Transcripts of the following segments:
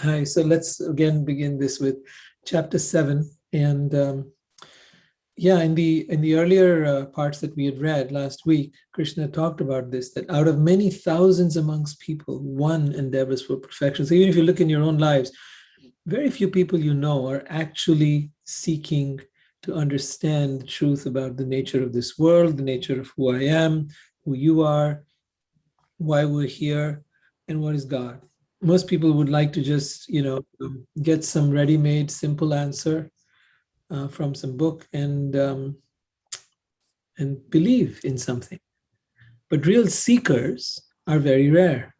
Hi, so let's again begin this with chapter 7. And yeah, in the earlier parts that we had read last week, Krishna talked about this, that out of many thousands amongst people, one endeavors for perfection. So even if you look in your own lives, very few people you know are actually seeking to understand the truth about the nature of this world, the nature of who I am, who you are, why we're here, and what is God. Most people would like to just, get some ready-made, simple answer from some book and believe in something. But real seekers are very rare,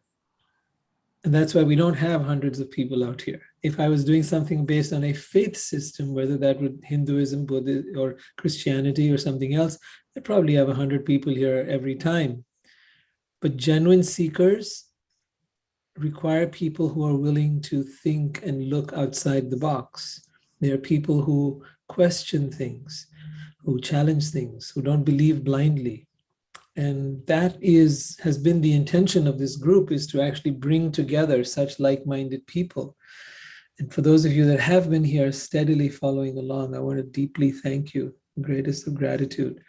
and that's why we don't have hundreds of people out here. If I was doing something based on a faith system, whether that would Hinduism, Buddhism, or Christianity or something else, I'd probably have 100 people here every time. But genuine seekers require people who are willing to think and look outside the box. They are people who question things, who challenge things, who don't believe blindly. And that has been the intention of this group, is to actually bring together such like-minded people. And for those of you that have been here steadily following along, I want to deeply thank you, greatest of gratitude,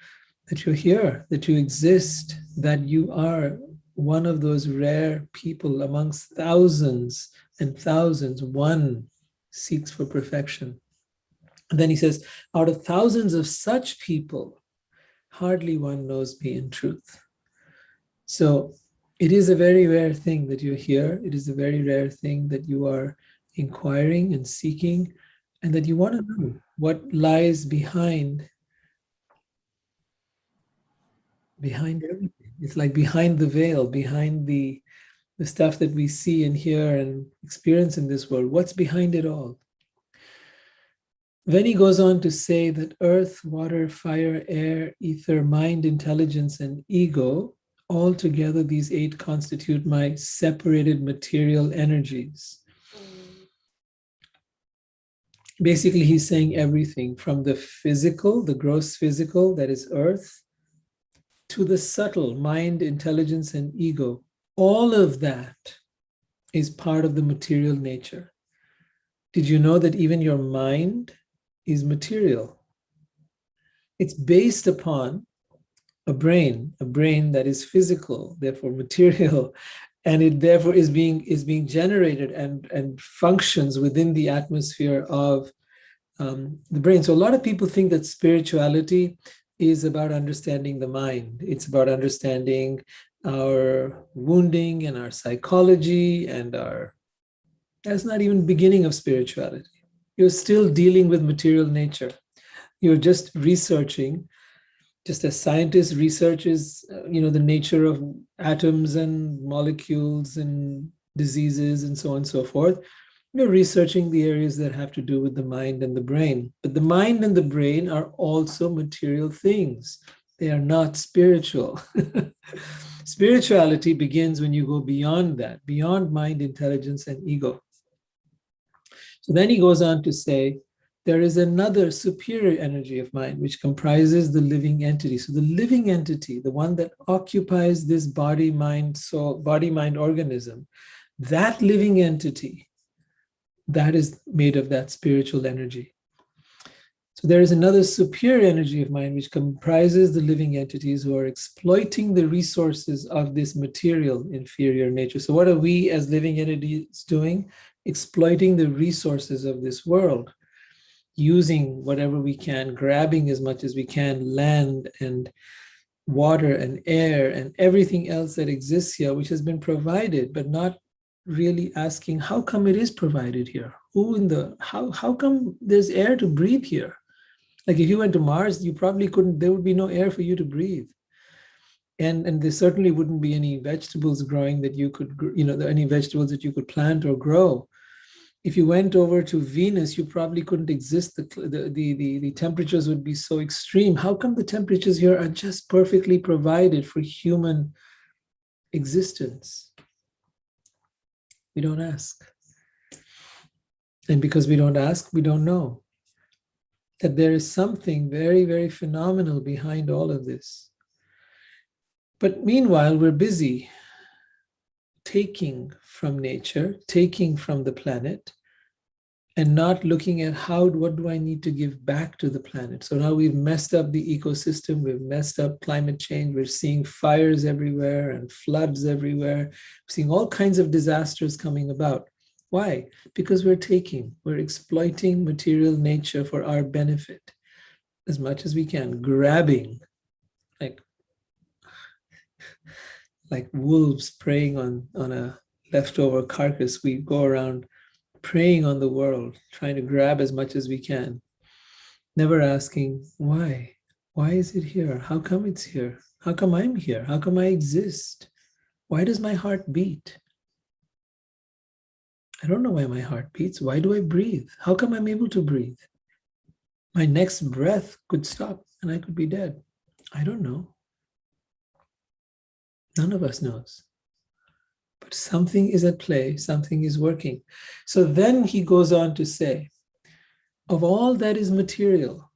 that you're here, that you exist, that you are one of those rare people amongst thousands and thousands. One seeks for perfection. And then he says, out of thousands of such people, hardly one knows me in truth. So it is a very rare thing that you're here. It is a very rare thing that you are inquiring and seeking, and that you want to know what lies behind everything. It's like behind the veil, behind the stuff that we see and hear and experience in this world. What's behind it all? Then he goes on to say that earth, water, fire, air, ether, mind, intelligence, and ego, all together, these 8 constitute my separated material energies. Basically, he's saying everything from the physical, the gross physical, that is earth, to the subtle mind, intelligence, and ego. All of that is part of the material nature. Did you know that even your mind is material? It's based upon a brain that is physical, therefore material, and it therefore is being generated and functions within the atmosphere of the brain. So a lot of people think that spirituality is about understanding the mind. It's about understanding our wounding and our psychology and that's not even beginning of spirituality. You're still dealing with material nature. You're just researching, just as scientists researches, the nature of atoms and molecules and diseases and so on and so forth. You're researching the areas that have to do with the mind and the brain. But the mind and the brain are also material things. They are not spiritual. Spirituality begins when you go beyond that, beyond mind, intelligence, and ego. So then he goes on to say, there is another superior energy of mind, which comprises the living entity. So the living entity, the one that occupies this body, mind, soul, body, mind organism, that living entity, that is made of that spiritual energy. So there is another superior energy of mind, which comprises the living entities who are exploiting the resources of this material inferior nature. So what are we as living entities doing? Exploiting the resources of this world, using whatever we can, grabbing as much as we can, land and water and air and everything else that exists here, which has been provided, but not really asking, how come it is provided here? How come there's air to breathe here? Like if you went to Mars, you probably couldn't, there would be no air for you to breathe. And there certainly wouldn't be any vegetables growing that you could, any vegetables that you could plant or grow. If you went over to Venus, you probably couldn't exist. The temperatures would be so extreme. How come the temperatures here are just perfectly provided for human existence? We don't ask. And because we don't ask, we don't know that there is something very, very phenomenal behind all of this. But meanwhile, we're busy taking from nature, taking from the planet, and not looking at what do I need to give back to the planet. So now we've messed up the ecosystem, we've messed up climate change, we're seeing fires everywhere and floods everywhere, we're seeing all kinds of disasters coming about. Why? Because we're exploiting material nature for our benefit as much as we can, grabbing like wolves preying on a leftover carcass. We go around preying on the world, trying to grab as much as we can, never asking why. Why is it here? How come it's here? How come I'm here? How come I exist? Why does my heart beat? I don't know why my heart beats. Why do I breathe? How come I'm able to breathe? My next breath could stop and I could be dead. I don't know. None of us knows. But something is at play, something is working. So then he goes on to say, of all that is material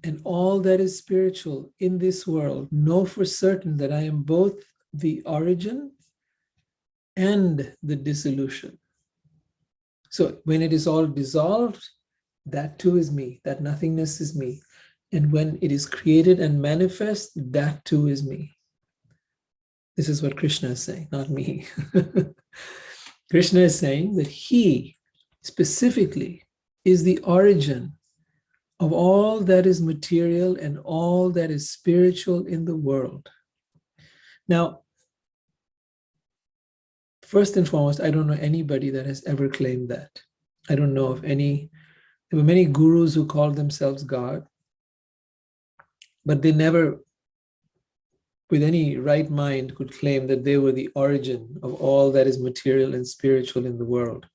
and all that is spiritual in this world, know for certain that I am both the origin and the dissolution. So when it is all dissolved, that too is me, that nothingness is me. And when it is created and manifest, that too is me. This is what Krishna is saying, not me. Krishna is saying that he specifically is the origin of all that is material and all that is spiritual in the world. Now, first and foremost, I don't know anybody that has ever claimed that. I don't know of any. There were many gurus who called themselves God, but they never, with any right mind, could claim that they were the origin of all that is material and spiritual in the world.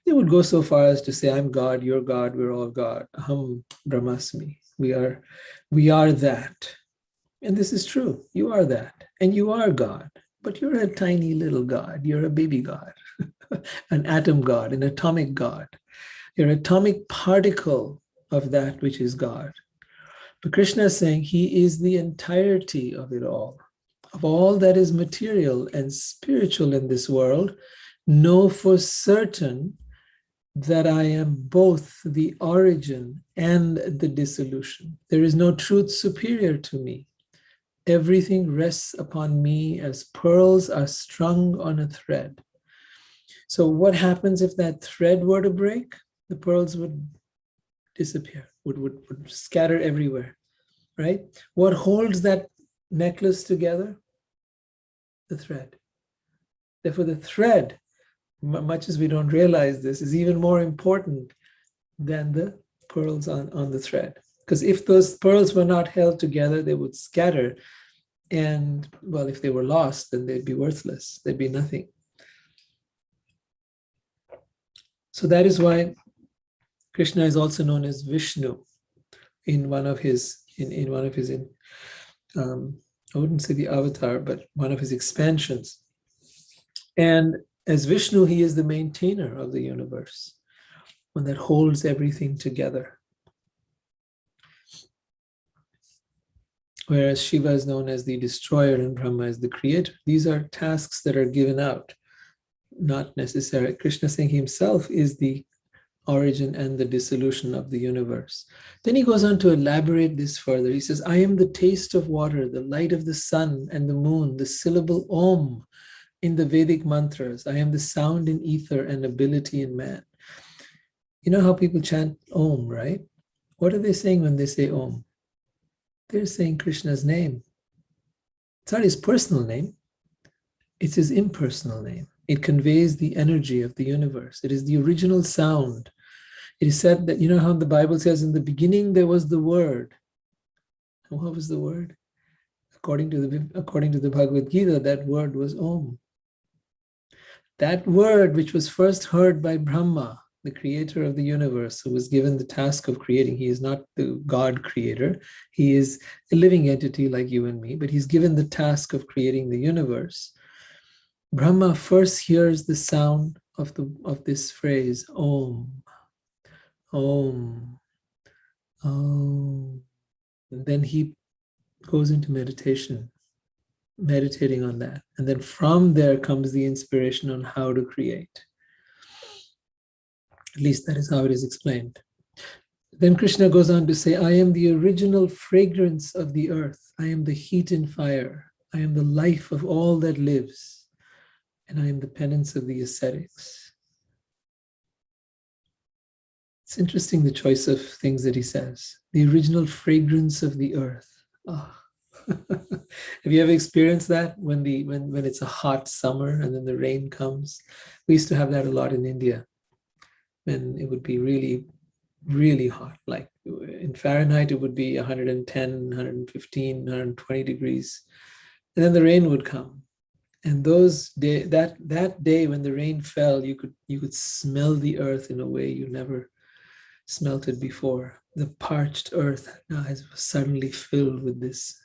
They would go so far as to say, I'm God, you're God, we're all God. Aham Brahmasmi. We are that. And this is true. You are that. And you are God. But you're a tiny little God. You're a baby God, an atom God, an atomic God. You're an atomic particle of that which is God. But Krishna is saying he is the entirety of it all. Of all that is material and spiritual in this world, know for certain that I am both the origin and the dissolution. There is no truth superior to me. Everything rests upon me as pearls are strung on a thread. So what happens if that thread were to break? The pearls would disappear, would scatter everywhere, right? What holds that necklace together? The thread. Therefore, the thread, much as we don't realize this, is even more important than the pearls on the thread. Because if those pearls were not held together, they would scatter. And, well, if they were lost, then they'd be worthless. They'd be nothing. So that is why Krishna is also known as Vishnu in one of his, I wouldn't say the avatar, but one of his expansions. And as Vishnu, he is the maintainer of the universe, one that holds everything together. Whereas Shiva is known as the destroyer and Brahma is the creator. These are tasks that are given out, not necessary. Krishna saying himself is the origin and the dissolution of the universe. Then he goes on to elaborate this further. He says, I am the taste of water, the light of the sun and the moon, the syllable Om in the Vedic mantras. I am the sound in ether and ability in man. You know how people chant Om, right? What are they saying when they say Om? They're saying Krishna's name. It's not his personal name. It's his impersonal name. It conveys the energy of the universe. It is the original sound. It is said that, you know how the Bible says, in the beginning there was the word. And what was the word? According to the Bhagavad Gita, that word was Om. That word, which was first heard by Brahma, the creator of the universe, who was given the task of creating. He is not the God creator. He is a living entity like you and me, but he's given the task of creating the universe. Brahma first hears the sound of this phrase, Om, Om, Om. And then he goes into meditation. meditating on that. And then from there comes the inspiration on how to create. At least that is how it is explained. Then Krishna goes on to say, I am the original fragrance of the earth. I am the heat and fire. I am the life of all that lives. And I am the penance of the ascetics. It's interesting, the choice of things that he says. The original fragrance of the earth. Oh. Have you ever experienced that when it's a hot summer and then the rain comes? We used to have that a lot in India, when it would be really, really hot. Like in Fahrenheit, it would be 110, 115, 120 degrees. And then the rain would come. And that day when the rain fell, you could smell the earth in a way you never smelt it before. The parched earth now was suddenly filled with this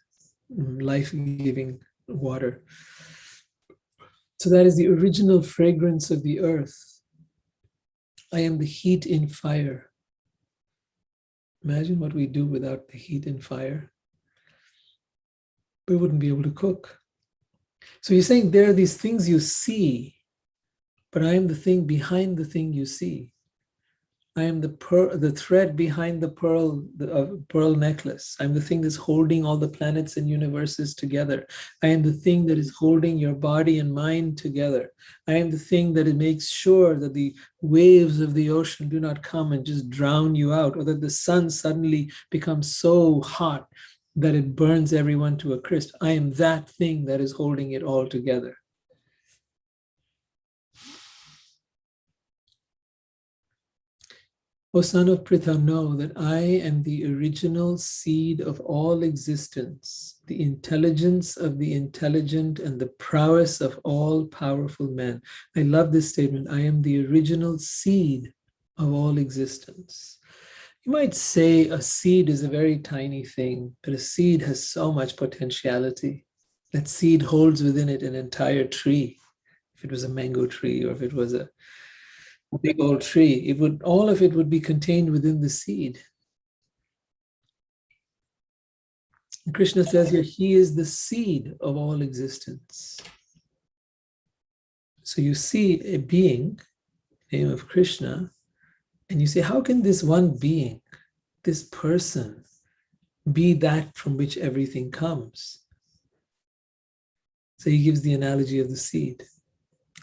life-giving water. So that is the original fragrance of the earth. I am the heat in fire. Imagine what we do without the heat and fire. We wouldn't be able to cook. So he's saying there are these things you see, but I am the thing behind the thing you see. I am the thread behind the pearl necklace. I'm the thing that's holding all the planets and universes together. I am the thing that is holding your body and mind together. I am the thing that it makes sure that the waves of the ocean do not come and just drown you out, or that the sun suddenly becomes so hot that it burns everyone to a crisp. I am that thing that is holding it all together. O son of Pritha, know that I am the original seed of all existence, the intelligence of the intelligent and the prowess of all powerful men. I love this statement. I am the original seed of all existence. You might say a seed is a very tiny thing, but a seed has so much potentiality. That seed holds within it an entire tree. If it was a mango tree, or if it was a big old tree, all of it would be contained within the seed. And Krishna says here, he is the seed of all existence. So you see a being, name of Krishna, and you say, how can this one being, this person, be that from which everything comes? So he gives the analogy of the seed.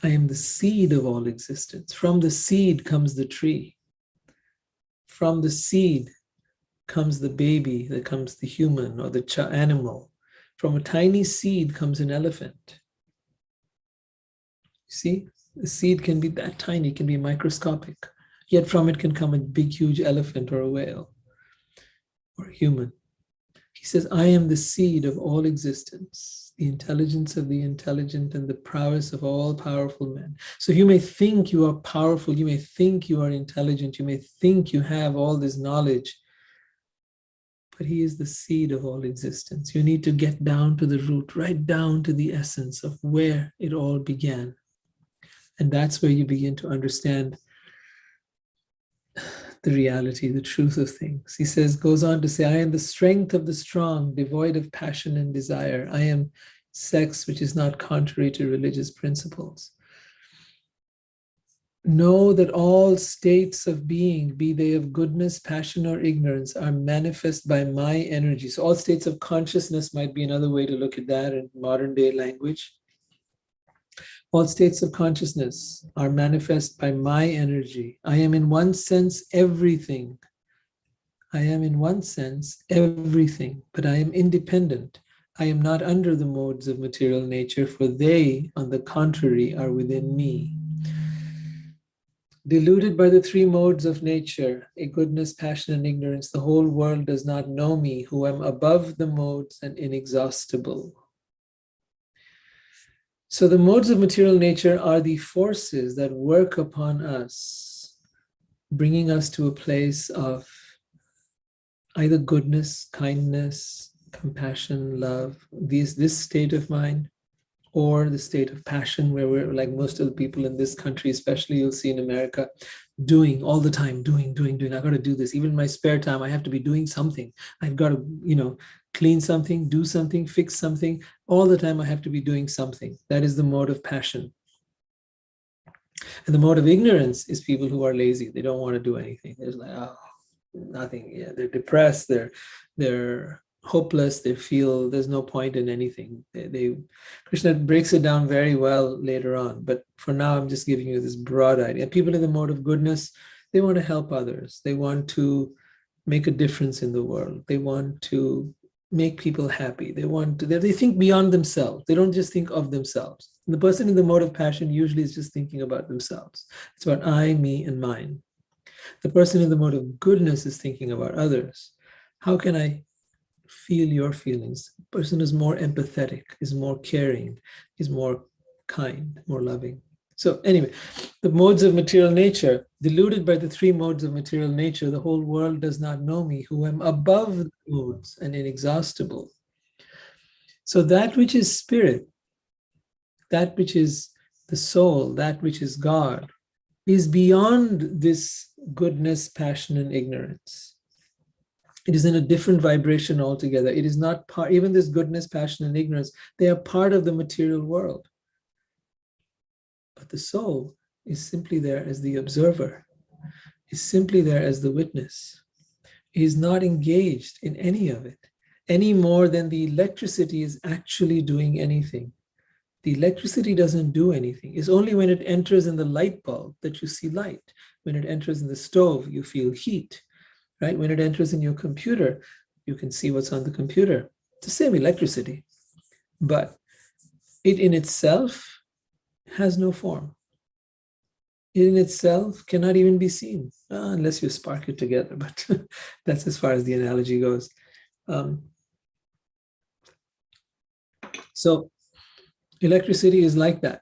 I am the seed of all existence. From the seed comes the tree. From the seed comes the baby, that comes the human or the animal. From a tiny seed comes an elephant. You see, the seed can be that tiny, can be microscopic. Yet from it can come a big, huge elephant or a whale or a human. He says, I am the seed of all existence, the intelligence of the intelligent and the prowess of all powerful men. So you may think you are powerful, you may think you are intelligent, you may think you have all this knowledge, but he is the seed of all existence. You need to get down to the root, right down to the essence of where it all began. And that's where you begin to understand the reality, the truth of things. He goes on to say, I am the strength of the strong, devoid of passion and desire. I am sex which is not contrary to religious principles. Know that all states of being, be they of goodness, passion, or ignorance, are manifest by my energy. So all states of consciousness might be another way to look at that in modern day language. All states of consciousness are manifest by my energy. I am in one sense everything. I am in one sense everything, but I am independent. I am not under the modes of material nature, for they, on the contrary, are within me. Deluded by the three modes of nature, a goodness, passion, and ignorance, the whole world does not know me, who am above the modes and inexhaustible. So the modes of material nature are the forces that work upon us, bringing us to a place of either goodness, kindness, compassion, love, this state of mind, or the state of passion, where we're like most of the people in this country, especially you'll see in America, doing all the time, doing. I got to do this. Even in my spare time, I have to be doing something. I've got to, clean something, do something, fix something. All the time I have to be doing something. That is the mode of passion. And the mode of ignorance is people who are lazy. They don't want to do anything. They're like, oh, nothing. Yeah, they're depressed. They're hopeless. They feel there's no point in anything. Krishna breaks it down very well later on. But for now, I'm just giving you this broad idea. People in the mode of goodness, they want to help others. They want to make a difference in the world. They want to make people happy. They think beyond themselves. They don't just think of themselves. And the person in the mode of passion usually is just thinking about themselves. It's about I, me, and mine. The person in the mode of goodness is thinking about others. How can I feel your feelings? The person is more empathetic, is more caring, is more kind, more loving. So anyway, the modes of material nature, deluded by the three modes of material nature, the whole world does not know me, who am above the modes and inexhaustible. So that which is spirit, that which is the soul, that which is God, is beyond this goodness, passion, and ignorance. It is in a different vibration altogether. It is not part, even this goodness, passion, and ignorance, they are part of the material world. But the soul is simply there as the observer, is simply there as the witness. He is not engaged in any of it, any more than the electricity is actually doing anything. The electricity doesn't do anything. It's only when it enters in the light bulb that you see light. When it enters in the stove, you feel heat, right? When it enters in your computer, you can see what's on the computer. It's the same electricity, but it in itself has no form. It in itself cannot even be seen unless you spark it together, but that's as far as the analogy goes. So electricity is like that.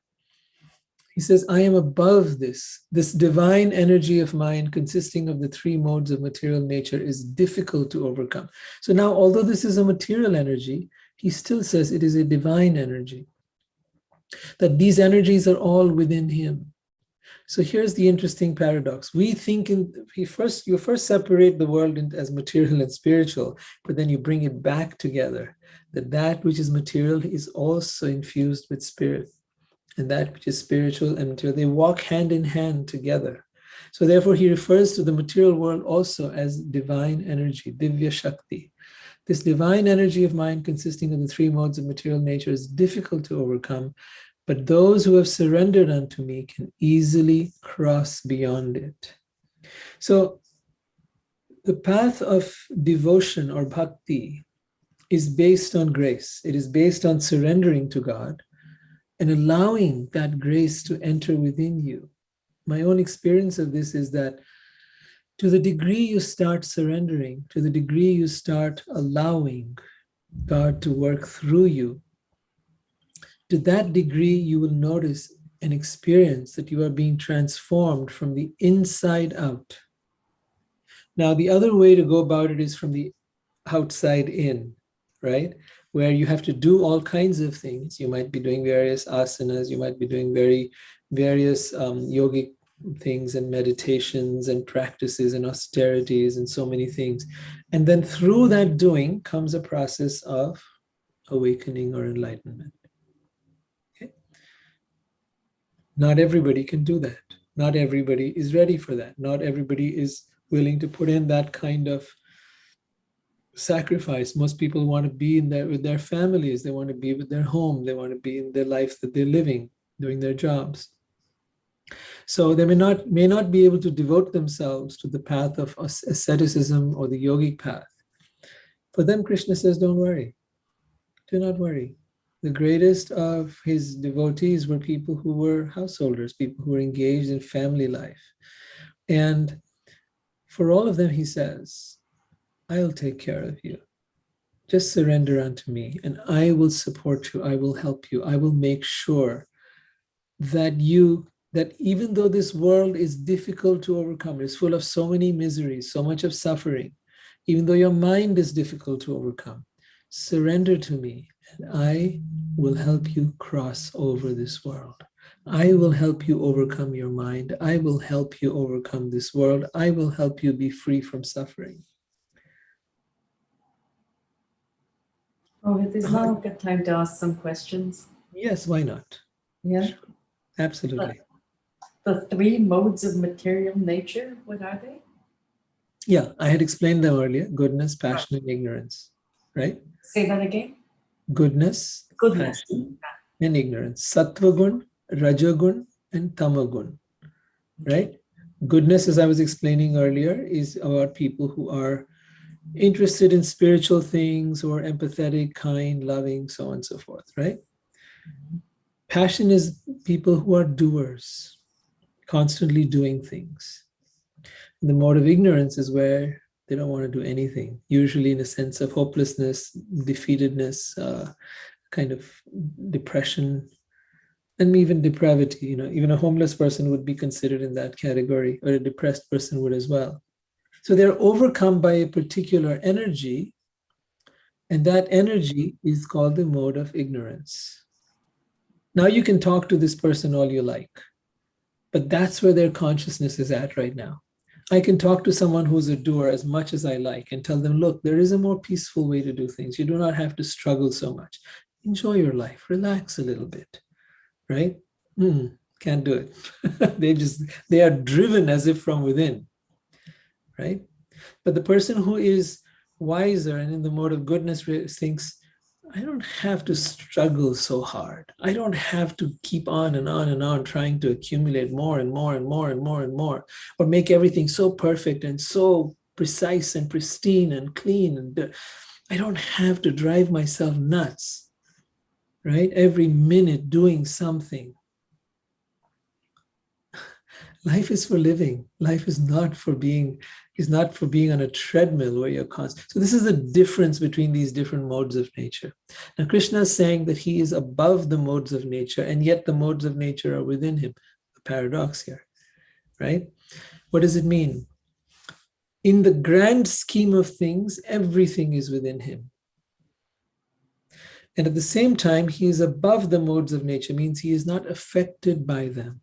He says, I am above this. This divine energy of mind consisting of the three modes of material nature is difficult to overcome. So now, although this is a material energy, he still says it is a divine energy, that these energies are all within him. So here's the interesting paradox. We think you first separate the world as material and spiritual, but then you bring it back together, that which is material is also infused with spirit. And that which is spiritual and material, they walk hand in hand together. So therefore, he refers to the material world also as divine energy, Divya Shakti. This divine energy of mind consisting of the three modes of material nature is difficult to overcome, but those who have surrendered unto me can easily cross beyond it. So the path of devotion or bhakti is based on grace. It is based on surrendering to God and allowing that grace to enter within you. My own experience of this is that to the degree you start surrendering, to the degree you start allowing God to work through you, to that degree you will notice and experience that you are being transformed from the inside out. Now, the other way to go about it is from the outside in, right? Where you have to do all kinds of things. You might be doing various asanas, you might be doing various yogic things and meditations and practices and austerities and so many things. And then through that doing comes a process of awakening or enlightenment. Okay? Not everybody can do that. Not everybody is ready for that. Not everybody is willing to put in that kind of sacrifice. Most people want to be in there with their families. They want to be with their home. They want to be in their life that they're living, doing their jobs. So they may not be able to devote themselves to the path of asceticism or the yogic path. For them, Krishna says, don't worry. Do not worry. The greatest of his devotees were people who were householders, people who were engaged in family life. And for all of them, he says, I'll take care of you. Just surrender unto me, and I will support you. I will help you. I will make sure that even though this world is difficult to overcome, it's full of so many miseries, so much of suffering, even though your mind is difficult to overcome, surrender to me, and I will help you cross over this world. I will help you overcome your mind. I will help you overcome this world. I will help you be free from suffering. Oh, it is now a good time to ask some questions. Yes, why not? Yeah. Absolutely. The three modes of material nature, what are they? Yeah, I had explained them earlier: goodness, passion, and ignorance, right? Say that again. Goodness, Goodness. passion, and ignorance. Sattva gun, rajagun, and tamagun, Okay. right? Goodness, as I was explaining earlier, is about people who are interested in spiritual things or empathetic, kind, loving, so on and so forth, right? Passion is people who are doers, constantly doing things. The mode of ignorance is where they don't want to do anything, usually in a sense of hopelessness, defeatedness, kind of depression, and even depravity. Even a homeless person would be considered in that category, or a depressed person would as well. So they're overcome by a particular energy, and that energy is called the mode of ignorance. Now you can talk to this person all you like, but that's where their consciousness is at right now. I can talk to someone who's a doer as much as I like and tell them, look, there is a more peaceful way to do things. You do not have to struggle so much. Enjoy your life, relax a little bit, right? Can't do it. they are driven as if from within, right? But the person who is wiser and in the mode of goodness thinks, I don't have to struggle so hard. I don't have to keep on and on and on trying to accumulate more and more and more and more and more, or make everything so perfect and so precise and pristine and clean. And I don't have to drive myself nuts, right? Every minute doing something. Life is for living. Life is not for being on a treadmill where you're constant. So this is the difference between these different modes of nature. Now Krishna is saying that he is above the modes of nature, and yet the modes of nature are within him. A paradox here, right? What does it mean? In the grand scheme of things, everything is within him. And at the same time, he is above the modes of nature, means he is not affected by them.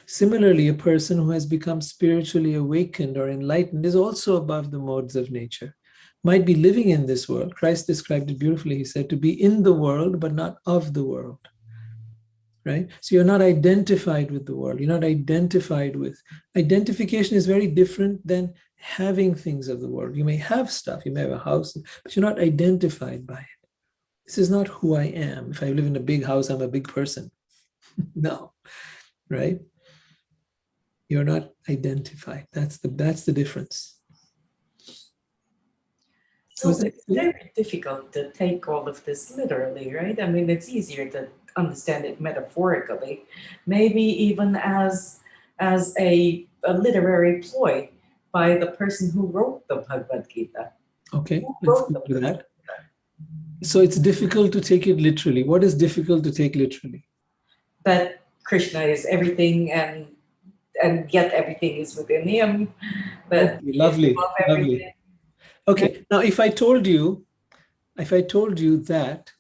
Similarly, a person who has become spiritually awakened or enlightened is also above the modes of nature. Might be living in this world. Christ described it beautifully. He said to be in the world, but not of the world. Right? So you're not identified with the world. You're not identified with. Identification is very different than having things of the world. You may have stuff, you may have a house, but you're not identified by it. This is not who I am. If I live in a big house, I'm a big person. No, right? You're not identified. That's the difference. So it's very difficult to take all of this literally, right? I mean, it's easier to understand it metaphorically, maybe even as a literary ploy by the person who wrote the Bhagavad Gita. Okay, let's go to that. So it's difficult to take it literally. What is difficult to take literally? That Krishna is everything, and yet everything is within him. That okay, lovely. Okay, yeah. Now if I told you that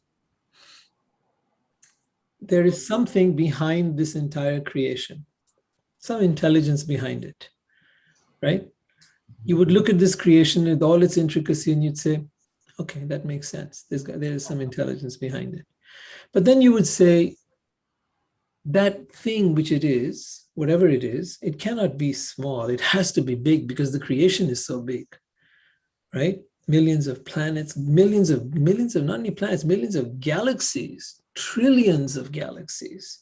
there is something behind this entire creation, some intelligence behind it, right? You would look at this creation with all its intricacy and you'd say, okay, that makes sense. There is some intelligence behind it. But then you would say, that thing which it is, whatever it is, it cannot be small. It has to be big because the creation is so big, right? Millions of planets, millions of not only planets, millions of galaxies, trillions of galaxies,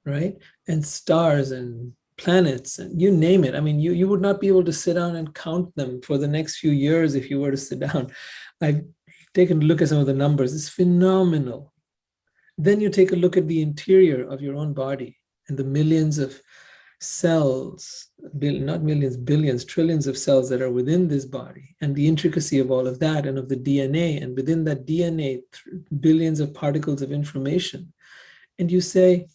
right? And stars and planets and you name it. I mean, you would not be able to sit down and count them for the next few years if you were to sit down. I've taken a look at some of the numbers. It's phenomenal. Then you take a look at the interior of your own body and the millions of cells, not millions, billions, trillions of cells that are within this body, and the intricacy of all of that and of the DNA, and within that DNA, billions of particles of information. And you say,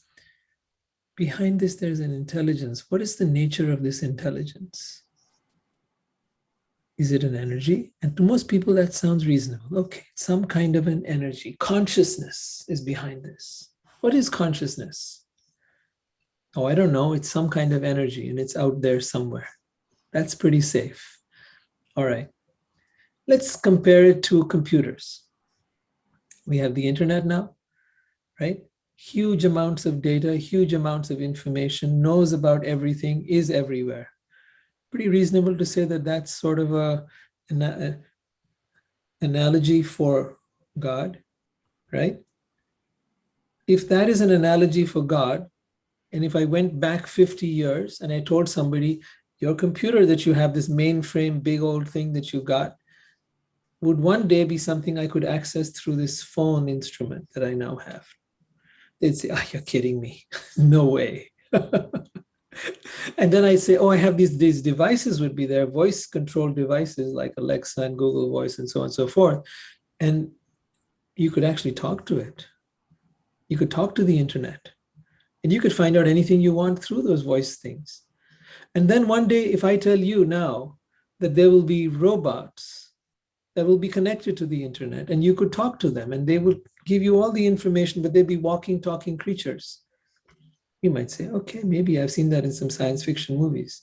behind this, there's an intelligence. What is the nature of this intelligence? Is it an energy? And to most people, that sounds reasonable. Okay, some kind of an energy. Consciousness is behind this. What is consciousness? Oh, I don't know. It's some kind of energy and it's out there somewhere. That's pretty safe. All right. Let's compare it to computers. We have the internet now, right? Huge amounts of data, huge amounts of information, knows about everything, is everywhere. Pretty reasonable to say that that's sort of an analogy for God, right? If that is an analogy for God, and if I went back 50 years and I told somebody, your computer that you have, this mainframe, big old thing that you got, would one day be something I could access through this phone instrument that I now have. They'd say, oh, you're kidding me. No way. And then I say, oh, I have these devices would be there, voice controlled devices like Alexa and Google Voice and so on and so forth. And you could actually talk to it. You could talk to the internet and you could find out anything you want through those voice things. And then one day, if I tell you now that there will be robots that will be connected to the internet and you could talk to them and they will give you all the information, but they'd be walking, talking creatures. You might say, okay, maybe I've seen that in some science fiction movies.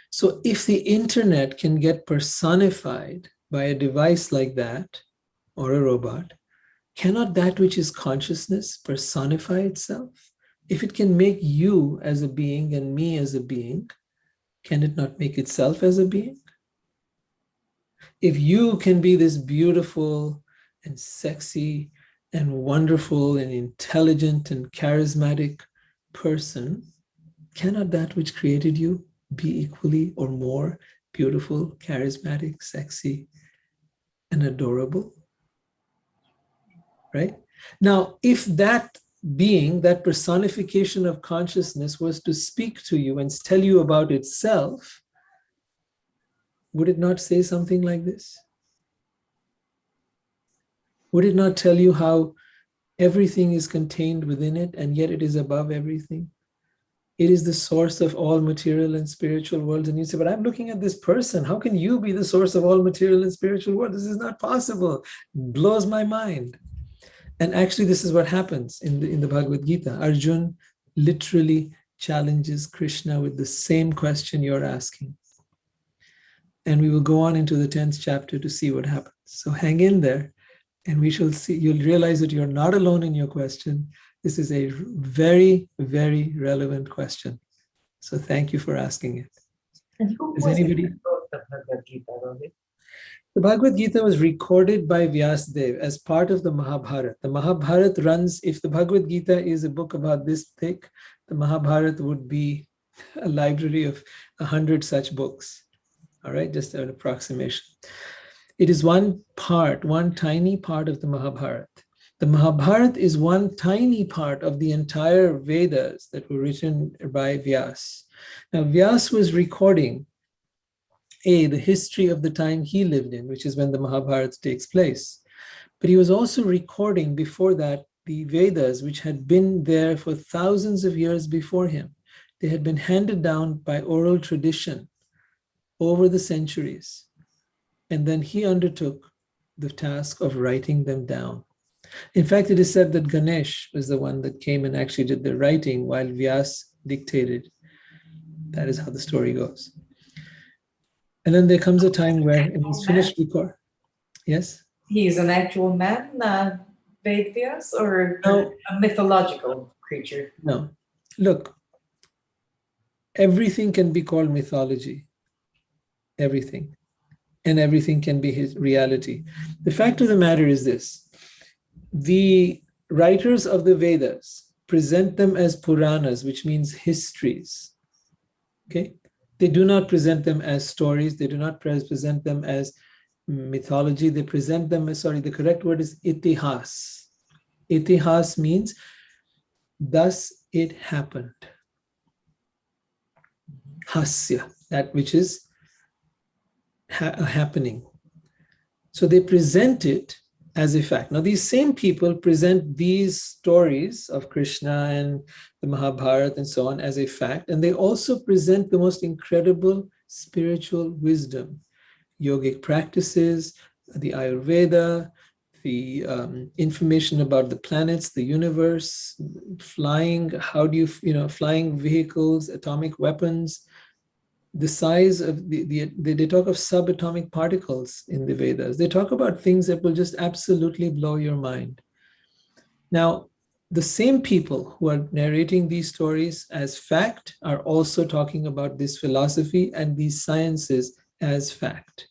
So if the internet can get personified by a device like that or a robot, cannot that which is consciousness personify itself? If it can make you as a being and me as a being, can it not make itself as a being? If you can be this beautiful and sexy and wonderful and intelligent and charismatic person, cannot that which created you be equally or more beautiful, charismatic, sexy, and adorable? Right? Now, if that being, that personification of consciousness was to speak to you and tell you about itself, would it not say something like this? Would it not tell you how everything is contained within it and yet it is above everything? It is the source of all material and spiritual worlds. And you say, but I'm looking at this person. How can you be the source of all material and spiritual worlds? This is not possible. It blows my mind. And actually, this is what happens in the Bhagavad Gita. Arjun literally challenges Krishna with the same question you're asking. And we will go on into the 10th chapter to see what happens. So hang in there and we shall see. You'll realize that you're not alone in your question. This is a very, very relevant question. So thank you for asking it. And who Is was anybody? it who wrote the Bhagavad Gita, Rohit? The Bhagavad Gita was recorded by Vyasadeva as part of the Mahabharata. The Mahabharata runs, if the Bhagavad Gita is a book about this thick, the Mahabharata would be a library of 100 such books. All right, just an approximation. It is one part, one tiny part of the Mahabharata. The Mahabharata is one tiny part of the entire Vedas that were written by Vyas. Now, Vyas was recording the history of the time he lived in, which is when the Mahabharata takes place. But he was also recording before that the Vedas, which had been there for thousands of years before him. They had been handed down by oral tradition over the centuries. And then he undertook the task of writing them down. In fact, it is said that Ganesh was the one that came and actually did the writing while Vyas dictated. That is how the story goes. And then there comes a time where it was finished record. Yes? He is an actual man, Vedas, or No. a mythological creature? No. Look, everything can be called mythology. Everything. And everything can be his reality. The fact of the matter is this. The writers of the Vedas present them as Puranas, which means histories. Okay? They do not present them as stories. They do not present them as mythology. They present them as, the correct word is itihas. Itihas means, thus it happened. Hasya, that which is happening. So they present it as a fact. Now, these same people present these stories of Krishna and the Mahabharata and so on as a fact, and they also present the most incredible spiritual wisdom, yogic practices, the Ayurveda, the information about the planets, the universe, flying, how do you, flying vehicles, atomic weapons, the size of they talk of subatomic particles in the Vedas. They talk about things that will just absolutely blow your mind. Now, the same people who are narrating these stories as fact are also talking about this philosophy and these sciences as fact.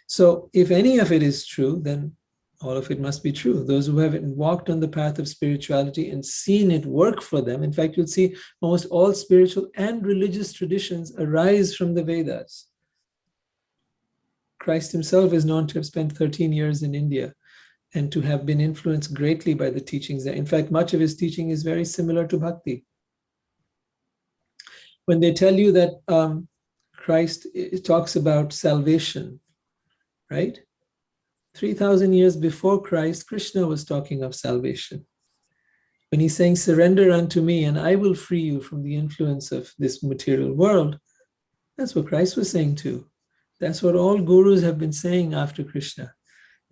So if any of it is true, then all of it must be true. Those who have walked on the path of spirituality and seen it work for them, in fact, you'll see almost all spiritual and religious traditions arise from the Vedas. Christ himself is known to have spent 13 years in India and to have been influenced greatly by the teachings there. In fact, much of his teaching is very similar to bhakti. When they tell you that Christ talks about salvation, right? 3,000 years before Christ, Krishna was talking of salvation. When he's saying, surrender unto me and I will free you from the influence of this material world, that's what Christ was saying too. That's what all gurus have been saying after Krishna.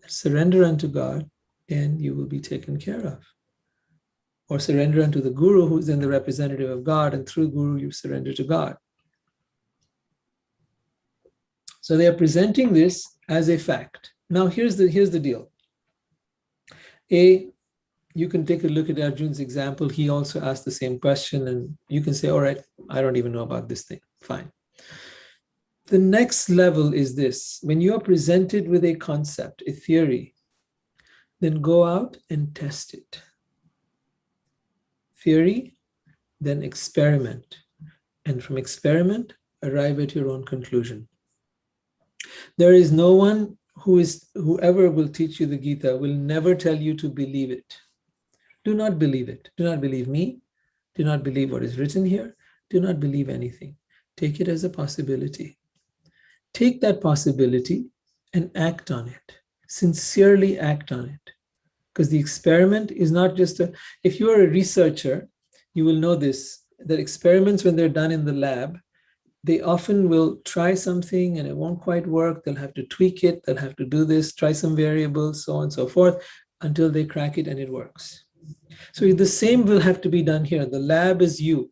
Surrender unto God and you will be taken care of. Or surrender unto the guru, who's then the representative of God, and through guru you surrender to God. So they are presenting this as a fact. Now here's the deal. You can take a look at Arjun's example. He also asked the same question, and you can say, all right, I don't even know about this thing. Fine. The next level is this. When you are presented with a concept, a theory, then go out and test it. Theory, then experiment. And from experiment, arrive at your own conclusion. There is no one whoever will teach you the Gita will never tell you to believe it. Do not believe it. Do not believe me. Do not believe what is written here. Do not believe anything. Take it as a possibility. Take that possibility and act on it. Sincerely act on it. Because the experiment is not just if you are a researcher, you will know this, that experiments, when they're done in the lab, they often will try something and it won't quite work. They'll have to tweak it. They'll have to do this, try some variables, so on and so forth, until they crack it and it works. So the same will have to be done here. The lab is you,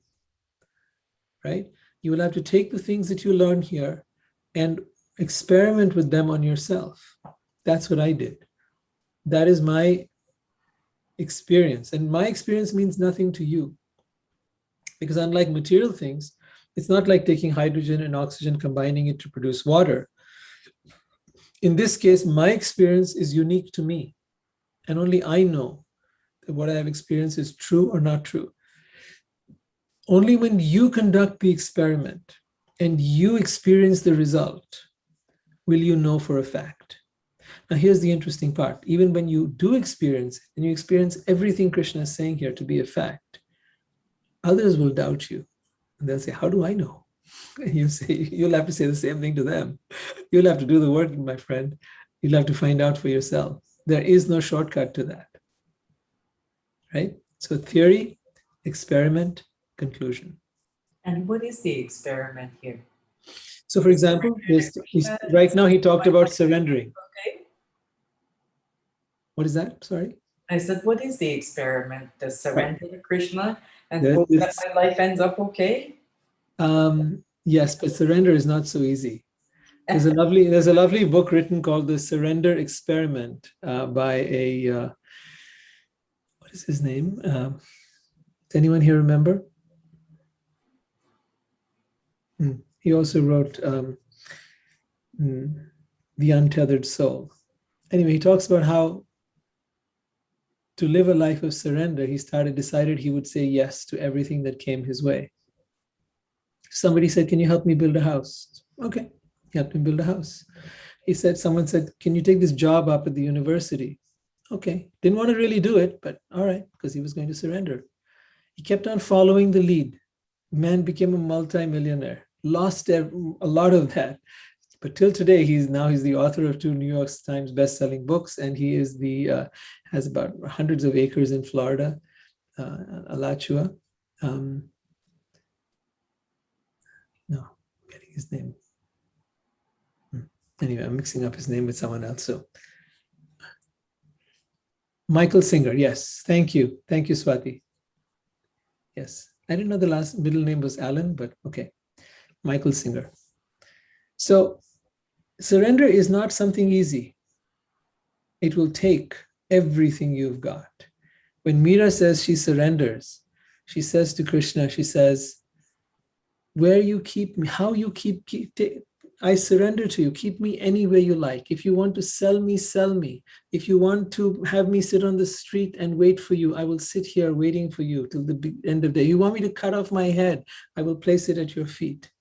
right? You will have to take the things that you learn here and experiment with them on yourself. That's what I did. That is my experience. And my experience means nothing to you. Because unlike material things, it's not like taking hydrogen and oxygen, combining it to produce water. In this case, my experience is unique to me. And only I know that what I have experienced is true or not true. Only when you conduct the experiment and you experience the result will you know for a fact. Now, here's the interesting part. Even when you do experience it, and you experience everything Krishna is saying here to be a fact, others will doubt you. And they'll say, how do I know? And you say, you'll have to say the same thing to them. You'll have to do the work, my friend. You'll have to find out for yourself. There is no shortcut to that. Right? So theory, experiment, conclusion. And what is the experiment here? So for example, right now he talked about surrendering. Okay. What is that? Sorry? I said, what is the experiment? The surrender to Krishna and hope that my life ends up okay? Yes, but surrender is not so easy. There's a lovely book written called The Surrender Experiment by what is his name? Does anyone here remember? He also wrote The Untethered Soul. Anyway, he talks about how to live a life of surrender, he decided he would say yes to everything that came his way. Somebody said, can you help me build a house? Okay, he helped him build a house. Someone said, can you take this job up at the university? Okay, didn't want to really do it, but all right, because he was going to surrender. He kept on following the lead. Man became a multi-millionaire, lost a lot of that. But till today, he's the author of 2 New York Times best-selling books, and he is has about hundreds of acres in Florida, Alachua. No, I'm getting his name. Anyway, I'm mixing up his name with someone else. So, Michael Singer. Yes, thank you, Swati. Yes, I didn't know the middle name was Alan, but okay. Michael Singer. So surrender is not something easy. It will take everything you've got. When Meera says she surrenders, she says to Krishna, she says, where you keep me, how you I surrender to you. Keep me any way you like. If you want to sell me, sell me. If you want to have me sit on the street and wait for you, I will sit here waiting for you till the end of the day. You want me to cut off my head, I will place it at your feet.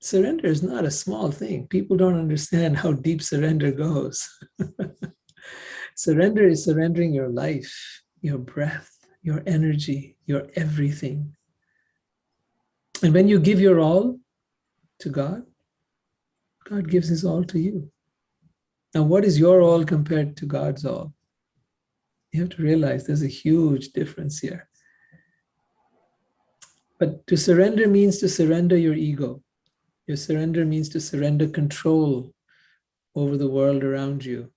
Surrender is not a small thing. People don't understand how deep surrender goes. Surrender is surrendering your life, your breath, your energy, your everything. And when you give your all to God, God gives his all to you. Now, what is your all compared to God's all? You have to realize there's a huge difference here. But to surrender means to surrender your ego. Your surrender means to surrender control over the world around you.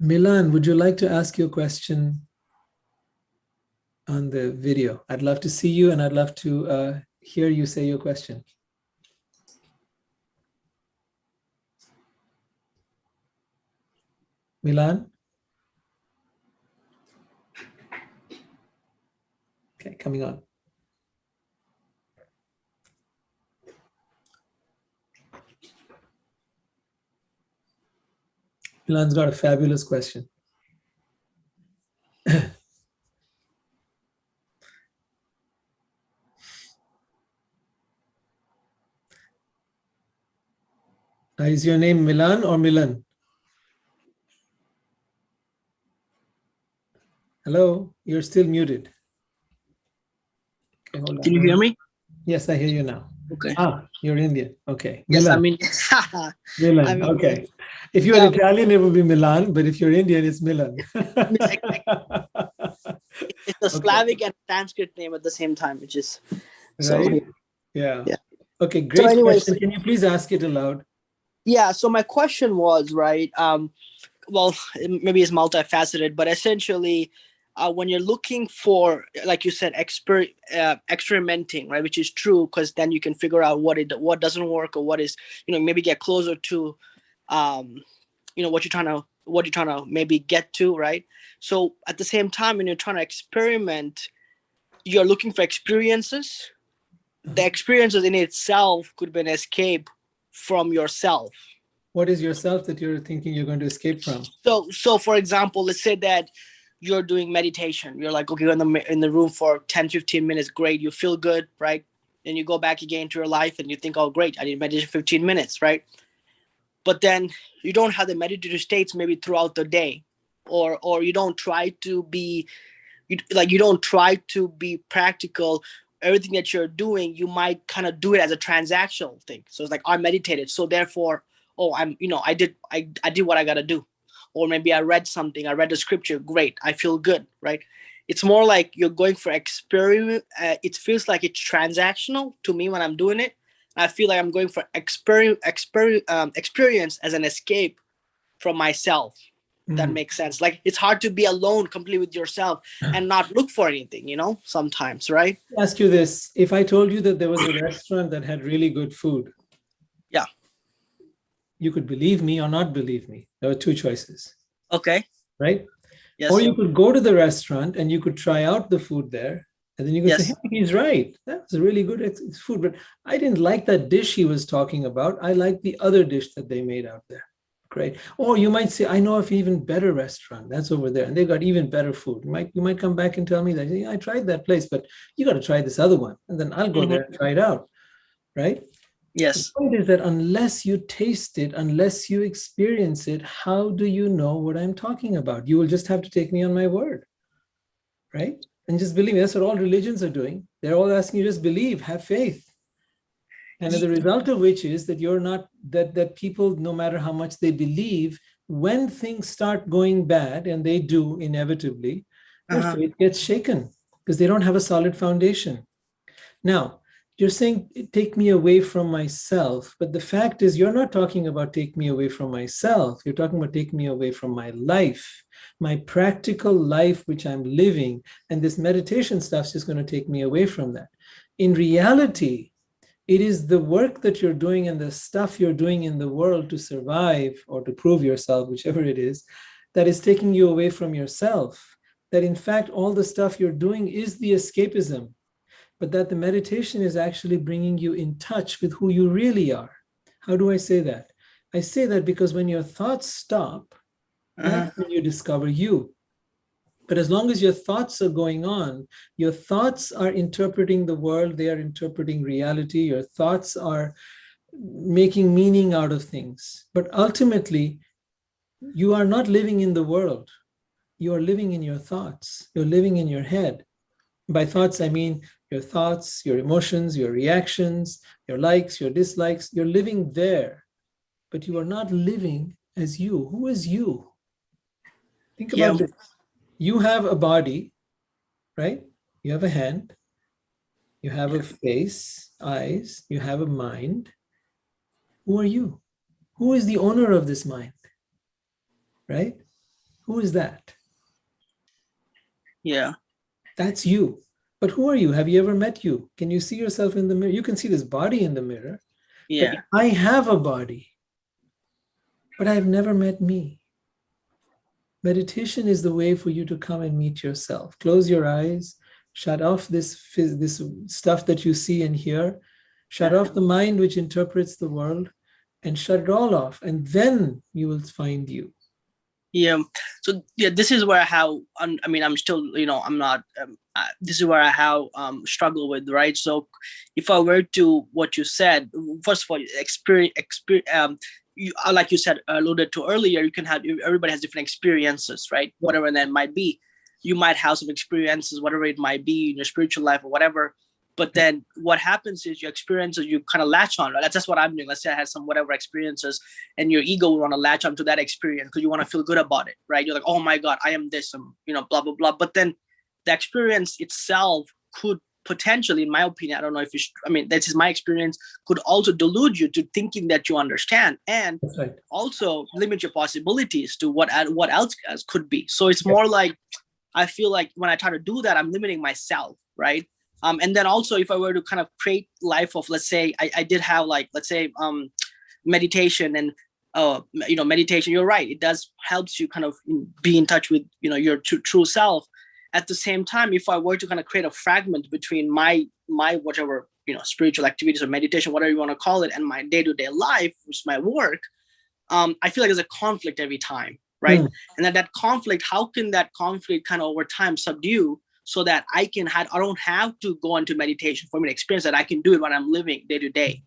Milan, would you like to ask your question on the video? I'd love to see you and I'd love to hear you say your question. Milan? Okay, coming on. Milan's got a fabulous question. Is your name Milan or Milan? Hello, you're still muted. Okay, hold on. Can you hear me? Yes, I hear you now. Okay. You're Indian. Okay. Yes, Milan. I mean, Milan. I mean, Okay. If you're Italian, it will be Milan, but if you're Indian, it's Milan. it's a Slavic and Sanskrit name at the same time, which is right. So, yeah. Yeah. Okay, great anyways, question. Can you please ask it aloud? Yeah. So my question was, right, well, maybe it's multifaceted, but essentially, when you're looking for, like you said, experimenting, right, which is true, because then you can figure out what doesn't work, or what is, maybe get closer to, what you're trying to maybe get to, right? So at the same time, when you're trying to experiment, you're looking for experiences. The experiences in itself could be an escape from yourself. What is yourself that you're thinking you're going to escape from? So for example, let's say that you're doing meditation. You're like, okay, you're in the room for 10, 15 minutes. Great. You feel good, right? Then you go back again to your life and you think, oh, great, I did meditation 15 minutes, right? But then you don't have the meditative states maybe throughout the day, or you don't try to be, you don't try to be practical. Everything that you're doing, you might kind of do it as a transactional thing. So it's like, I meditated, so therefore, I did what I got to do. Or maybe I read something, I read the scripture, great, I feel good, right? It's more like you're going for experiment. It feels like it's transactional to me when I'm doing it. I feel like I'm going for experience as an escape from myself. That makes sense. Like, it's hard to be alone completely with yourself and not look for anything, sometimes, right? I'll ask you this. If I told you that there was a restaurant that had really good food, yeah, you could believe me or not believe me. There were two choices. Okay. Right? Yes. Or you could go to the restaurant and you could try out the food there. And then you could say, hey, he's right. That's a really good food. But I didn't like that dish he was talking about. I like the other dish that they made out there. Great. Or you might say, I know of an even better restaurant that's over there, and they've got even better food. You might come back and tell me that, I tried that place, but you got to try this other one. And then I'll go there and try it out. Right? Yes. The point is that unless you taste it, unless you experience it, how do you know what I'm talking about? You will just have to take me on my word. Right? And just believe me. That's what all religions are doing. They're all asking you just believe, have faith. And the result of which is that you're not, that people, no matter how much they believe, when things start going bad, and they do inevitably, their faith gets shaken because they don't have a solid foundation. Now, you're saying, take me away from myself. But the fact is, you're not talking about take me away from myself. You're talking about take me away from my life. my practical life, which I'm living, and this meditation stuff is just going to take me away from that. In reality, it is the work that you're doing and the stuff you're doing in the world to survive or to prove yourself, whichever it is, that is taking you away from yourself. That in fact, all the stuff you're doing is the escapism, but that the meditation is actually bringing you in touch with who you really are. How do I say that? I say that because when your thoughts stop, that's when you discover you. But as long as your thoughts are going on, your thoughts are interpreting the world, they are interpreting reality, your thoughts are making meaning out of things. But ultimately, you are not living in the world. You are living in your thoughts. You're living in your head. By thoughts, I mean your thoughts, your emotions, your reactions, your likes, your dislikes. You're living there, but you are not living as you. Who is you? Think about this. You have a body, right? You have a hand, you have a face, eyes, you have a mind. Who are you? Who is the owner of this mind? Right? Who is that? Yeah. That's you. But who are you? Have you ever met you? Can you see yourself in the mirror? You can see this body in the mirror. Yeah. But I have a body, but I've never met me. Meditation is the way for you to come and meet yourself. Close your eyes, shut off this stuff that you see and hear, shut off the mind which interprets the world, and shut it all off. And then you will find you. Yeah. So yeah, this is where how I'm still, I'm not. This is where I how struggle with, right? So if I were to what you said, first of all, like you said, alluded to earlier, you can have, everybody has different experiences, right? Whatever that might be. You might have some experiences, whatever it might be in your spiritual life or whatever. But then what happens is your experiences, you kind of latch on. Right? That's what I'm doing. Let's say I had some whatever experiences and your ego will want to latch onto that experience because you want to feel good about it, right? You're like, oh my God, I am this, blah, blah, blah. But then the experience itself could potentially, in my opinion, I don't know if this is my experience, could also delude you to thinking that you understand and also limit your possibilities to what else could be. So it's more like, I feel like when I try to do that, I'm limiting myself, right? And then also if I were to kind of create life of, let's say, I did have meditation and, meditation, you're right. It does helps you kind of be in touch with, your true self. At the same time, if I were to kind of create a fragment between my whatever, spiritual activities or meditation, whatever you want to call it, and my day-to-day life, which is my work, I feel like there's a conflict every time, right? And that conflict, how can that conflict kind of over time subdue so that I don't have to go into meditation for me to experience that? I can do it when I'm living day to day.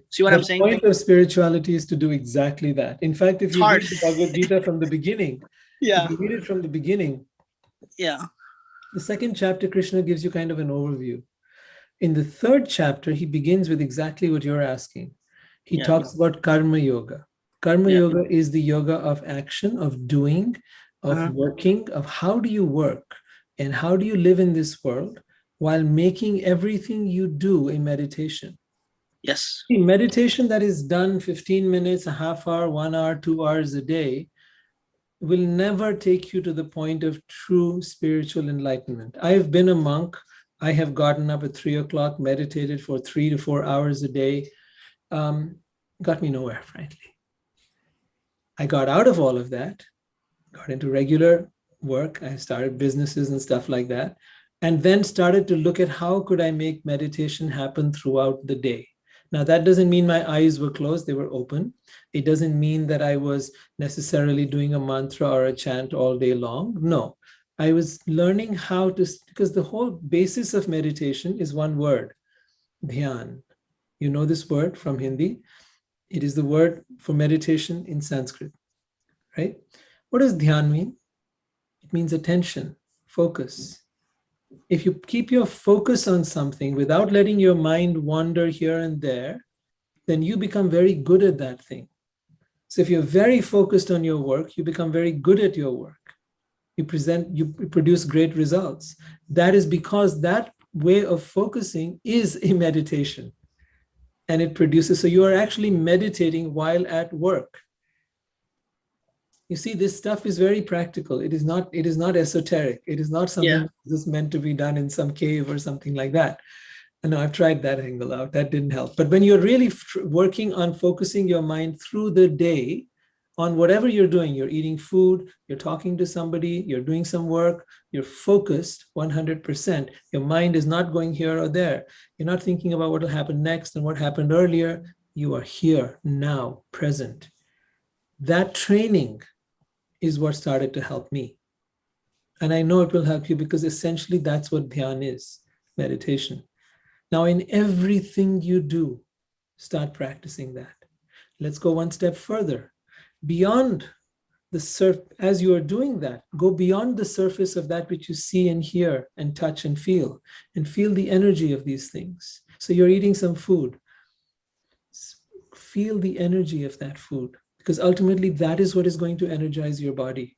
See what I'm saying? The point of spirituality is to do exactly that. In fact, if you read the Bhagavad Gita from the beginning, if you read it from the beginning, the second chapter, Krishna gives you kind of an overview. In the third chapter, he begins with exactly what you're asking. He talks about karma yoga. Karma yoga is the yoga of action, of doing, of working, of how do you work and how do you live in this world while making everything you do a meditation. Yes. See, meditation that is done 15 minutes, a half hour, 1 hour, 2 hours a day will never take you to the point of true spiritual enlightenment. I have been a monk. I have gotten up at 3 o'clock, meditated for 3 to 4 hours a day. Got me nowhere, frankly. I got out of all of that, got into regular work. I started businesses and stuff like that, and then started to look at how could I make meditation happen throughout the day. Now, that doesn't mean my eyes were closed, they were open. It doesn't mean that I was necessarily doing a mantra or a chant all day long. No, I was learning how to, because the whole basis of meditation is one word, dhyan. You know this word from Hindi. It is the word for meditation in Sanskrit, right? What does dhyan mean? It means attention, focus. If you keep your focus on something without letting your mind wander here and there, then you become very good at that thing. So if you're very focused on your work, you become very good at your work. You produce great results. That is because that way of focusing is a meditation. And it produces, so you are actually meditating while at work. You see, this stuff is very practical. It is not esoteric. It is not something that's meant to be done in some cave or something like that. I know I've tried that angle out. That didn't help. But when you're really working on focusing your mind through the day on whatever you're doing, you're eating food, you're talking to somebody, you're doing some work, you're focused 100%. Your mind is not going here or there. You're not thinking about what will happen next and what happened earlier. You are here, now, present. That training is what started to help me. And I know it will help you because essentially that's what dhyan is, meditation. Now, in everything you do, start practicing that. Let's go one step further. Beyond the surface, as you are doing that, go beyond the surface of that which you see and hear and touch and feel the energy of these things. So you're eating some food. Feel the energy of that food, because ultimately that is what is going to energize your body.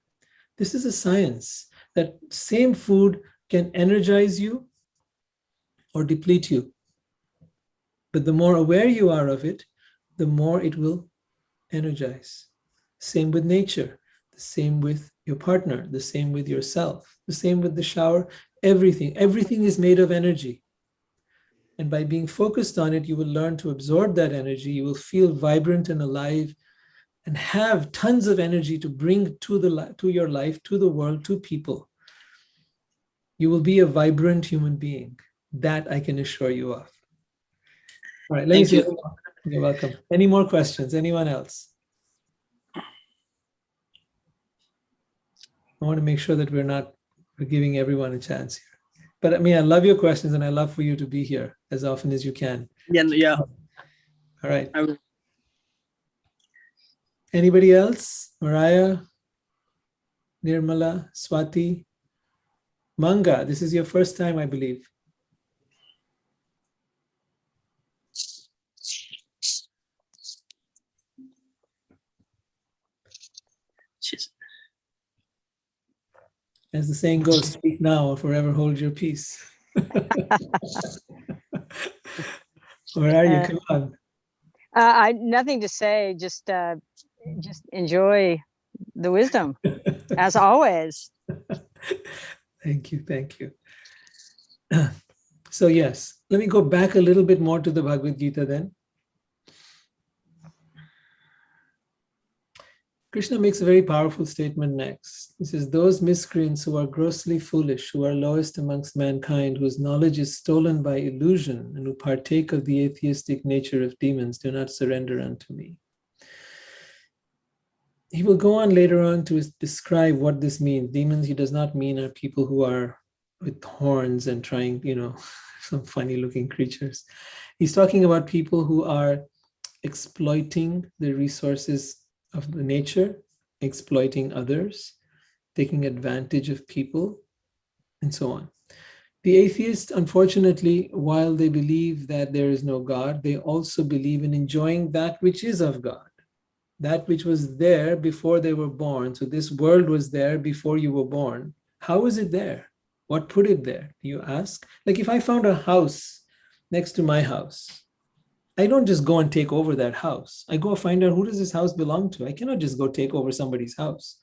This is a science that same food can energize you or deplete you. But the more aware you are of it, the more it will energize. Same with nature, the same with your partner, the same with yourself, the same with the shower, everything. Everything is made of energy. And by being focused on it, you will learn to absorb that energy. You will feel vibrant and alive and have tons of energy to bring to your life, to the world, to people. You will be a vibrant human being. That I can assure you of. All right, let me see. You're welcome. Any more questions? Anyone else? I want to make sure that we're giving everyone a chance here. But I mean, I love your questions and I love for you to be here as often as you can. Yeah. All right. Anybody else? Mariah, Nirmala, Swati, Manga, this is your first time, I believe. As the saying goes, speak now or forever hold your peace. Where are you? Come on. Nothing to say. Just enjoy the wisdom, as always. Thank you. Thank you. So yes, let me go back a little bit more to the Bhagavad Gita then. Krishna makes a very powerful statement next. He says, those miscreants who are grossly foolish, who are lowest amongst mankind, whose knowledge is stolen by illusion, and who partake of the atheistic nature of demons, do not surrender unto me. He will go on later on to describe what this means. Demons, he does not mean are people who are with horns and trying, some funny looking creatures. He's talking about people who are exploiting the resources of the nature, exploiting others, taking advantage of people, and so on. The atheists, unfortunately, while they believe that there is no God, they also believe in enjoying that which is of God, that which was there before they were born. So this world was there before you were born. How is it there? What put it there? You ask? Like if I found a house next to my house, I don't just go and take over that house. I go find out, who does this house belong to? I cannot just go take over somebody's house.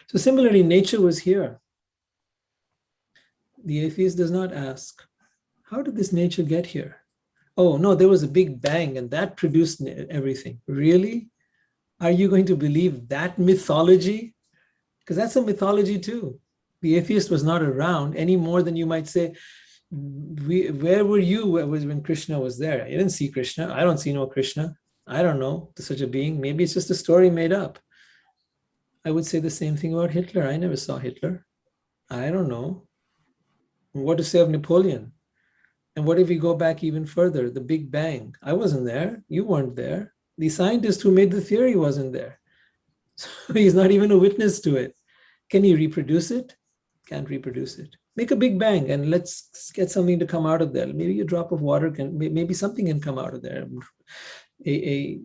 So similarly, nature was here. The atheist does not ask, how did this nature get here? Oh, no, there was a big bang and that produced everything. Really? Are you going to believe that mythology? Because that's a mythology too. The atheist was not around any more than you might say, where were you when Krishna was there? You didn't see Krishna. I don't see no Krishna. I don't know such a being. Maybe it's just a story made up. I would say the same thing about Hitler. I never saw Hitler. I don't know. What to say of Napoleon? And what if we go back even further? The Big Bang. I wasn't there. You weren't there. The scientist who made the theory wasn't there. So he's not even a witness to it. Can he reproduce it? Can't reproduce it. Make a Big Bang and let's get something to come out of there. Maybe a drop of water maybe something can come out of there. A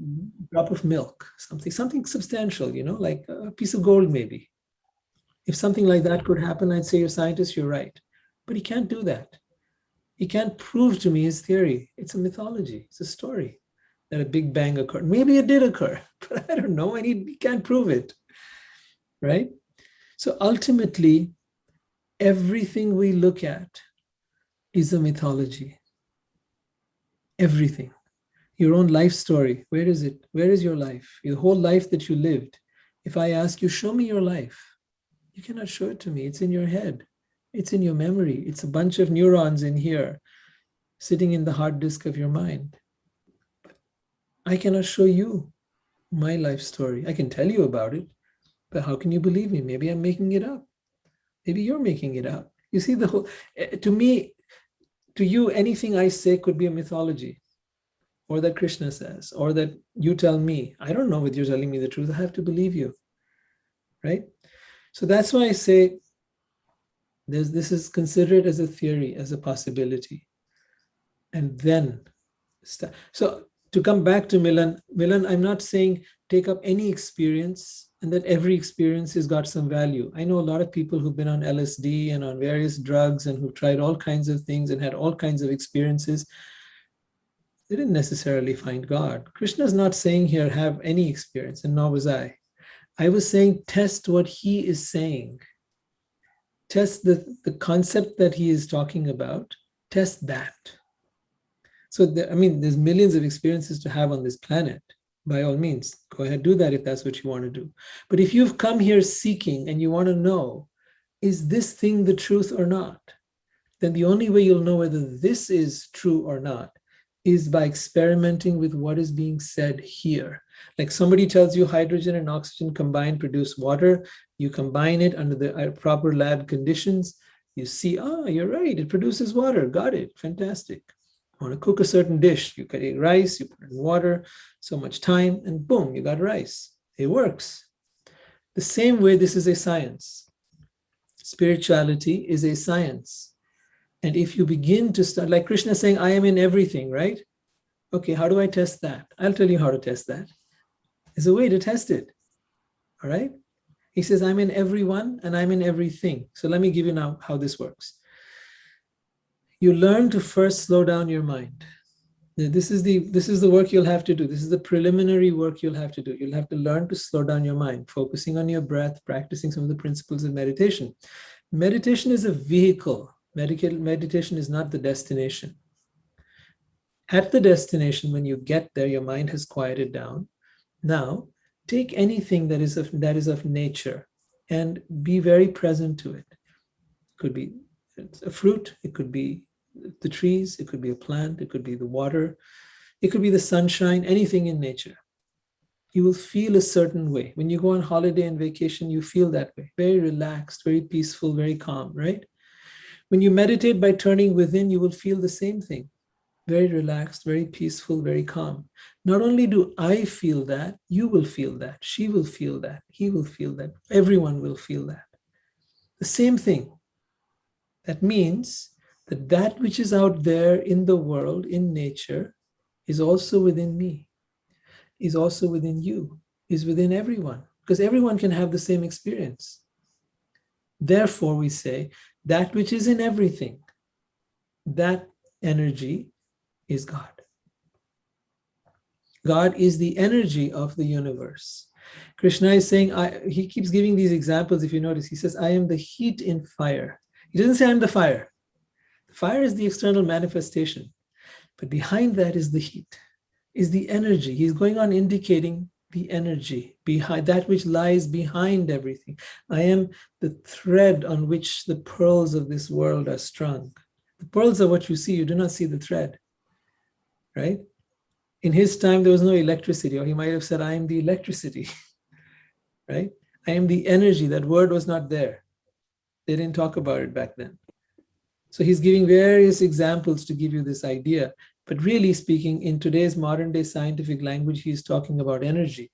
drop of milk, something substantial, like a piece of gold maybe. If something like that could happen, I'd say, you're a scientist, you're right. But he can't do that. He can't prove to me his theory. It's a mythology. It's a story that a Big Bang occurred. Maybe it did occur, but I don't know, and he can't prove it. right? So ultimately, everything we look at is a mythology. Everything. Your own life story, where is it? Where is your life? Your whole life that you lived. If I ask you, show me your life, you cannot show it to me. It's in your head. It's in your memory. It's a bunch of neurons in here sitting in the hard disk of your mind. I cannot show you my life story. I can tell you about it, but how can you believe me? Maybe I'm making it up. Maybe you're making it up. You see, the whole, to me, to you, anything I say could be a mythology, or that Krishna says, or that you tell me. I don't know whether you're telling me the truth. I have to believe you, right? So that's why I say this is considered as a theory, as a possibility. And then, so to come back to Milan, I'm not saying take up any experience and that every experience has got some value. I know a lot of people who've been on LSD and on various drugs and who've tried all kinds of things and had all kinds of experiences. They didn't necessarily find God. Krishna is not saying here, have any experience, and nor was I. I was saying, test what he is saying. Test the concept that he is talking about. Test that. So, there's millions of experiences to have on this planet. By all means, go ahead, do that if that's what you want to do. But if you've come here seeking and you want to know, is this thing the truth or not? Then the only way you'll know whether this is true or not is by experimenting with what is being said here. Like somebody tells you hydrogen and oxygen combined produce water, you combine it under the proper lab conditions, you see, you're right, it produces water, got it, fantastic. I want to cook a certain dish, you eat rice, you put it in water, so much time, and boom, you got rice. It works. The same way, this is a science. Spirituality is a science. And if you begin to start, like Krishna saying, I am in everything, right? Okay, how do I test that? I'll tell you how to test that. There's a way to test it, all right? He says, I'm in everyone and I'm in everything. So let me give you now how this works. You learn to first slow down your mind. This is the work you'll have to do. This is the preliminary work you'll have to do. You'll have to learn to slow down your mind, focusing on your breath, practicing some of the principles of meditation. Meditation is a vehicle. Meditation is not the destination. At the destination, when you get there, your mind has quieted down. Now, take anything that is of nature and be very present to it. It could be a fruit, it could be the trees, it could be a plant, it could be the water, it could be the sunshine, anything in nature. You will feel a certain way. When you go on holiday and vacation, you feel that way. Very relaxed, very peaceful, very calm, right? When you meditate by turning within, you will feel the same thing. Very relaxed, very peaceful, very calm. Not only do I feel that, you will feel that, she will feel that, he will feel that, everyone will feel that. The same thing. That means that which is out there in the world, in nature, is also within me, is also within you, is within everyone, because everyone can have the same experience. Therefore, we say that which is in everything, that energy is God. God is the energy of the universe. Krishna is saying, he keeps giving these examples, if you notice. He says, I am the heat in fire. He doesn't say I'm the fire. The fire is the external manifestation. But behind that is the heat, is the energy. He's going on indicating the energy behind that which lies behind everything. I am the thread on which the pearls of this world are strung. The pearls are what you see. You do not see the thread, right? In his time, there was no electricity, or he might have said, I am the electricity, right? I am the energy. That word was not there. They didn't talk about it back then. So he's giving various examples to give you this idea. But really speaking, in today's modern day scientific language, he's talking about energy.